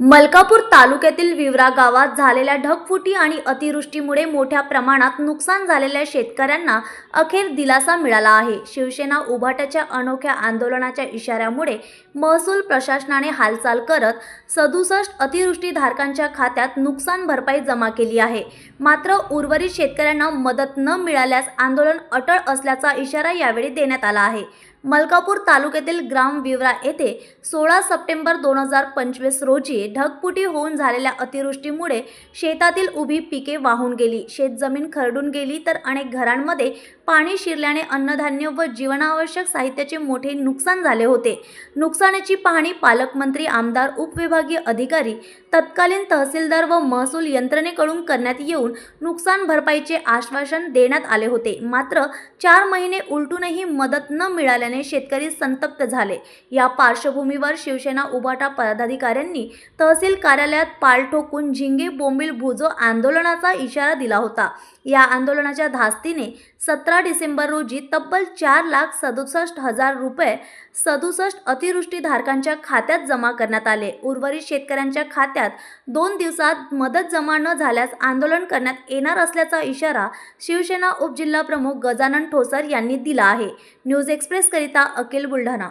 मलकापूर तालुक्यातील विवरा गावात झालेल्या ढगफुटी आणि अतिवृष्टीमुळे मोठ्या प्रमाणात नुकसान झालेल्या शेतकऱ्यांना अखेर दिलासा मिळाला आहे। शिवसेना उभाटाच्या अनोख्या आंदोलनाच्या इशाऱ्यामुळे महसूल प्रशासनाने हालचाल करत 67 अतिवृष्टीधारकांच्या खात्यात नुकसान भरपाई जमा केली आहे। मात्र उर्वरित शेतकऱ्यांना मदत न मिळाल्यास आंदोलन अटळ असल्याचा इशारा यावेळी देण्यात आला आहे। मलकापूर तालुक्यातील ग्राम विवरा येथे 16 सप्टेंबर 2025 रोजी ढगफुटी होऊन झालेल्या अतिवृष्टीमुळे शेतातील उभी पिके वाहून गेली, शेतजमीन खरडून गेली, तर अनेक घरांमध्ये पाणी शिरल्याने अन्नधान्य व जीवनावश्यक साहित्याचे मोठे नुकसान झाले होते। नुकसानीची पाहणी पालकमंत्री, आमदार, उपविभागीय अधिकारी, तत्कालीन तहसीलदार व महसूल यंत्रणेकडून करण्यात येऊन नुकसान भरपाईचे आश्वासन देण्यात आले होते। मात्र 4 महिने उलटूनही मदत न मिळाल्याने शेतकरी संतप्त झाले। या पार्श्वभूमीवर शिवसेना उभाटा पदाधिकाऱ्यांनी तहसील कार्यालयात पाल ठोकून झिंगे बोंबील भुजो आंदोलनाचा इशारा दिला होता। या आंदोलनाच्या धास्तीने 17 डिसेंबर रोजी तब्बल 4,67,000 रुपये 67 अतिवृष्टीधारकांच्या खात्यात जमा करण्यात आले। उर्वरित शेतकऱ्यांच्या खात्यात 2 दिवसात मदत जमा न झाल्यास आंदोलन करण्यात येणार असल्याचा इशारा शिवसेना उपजिल्हा प्रमुख गजानन ठोसर यांनी दिला आहे। न्यूज एक्सप्रेस करिता अखिल बुलढाणा।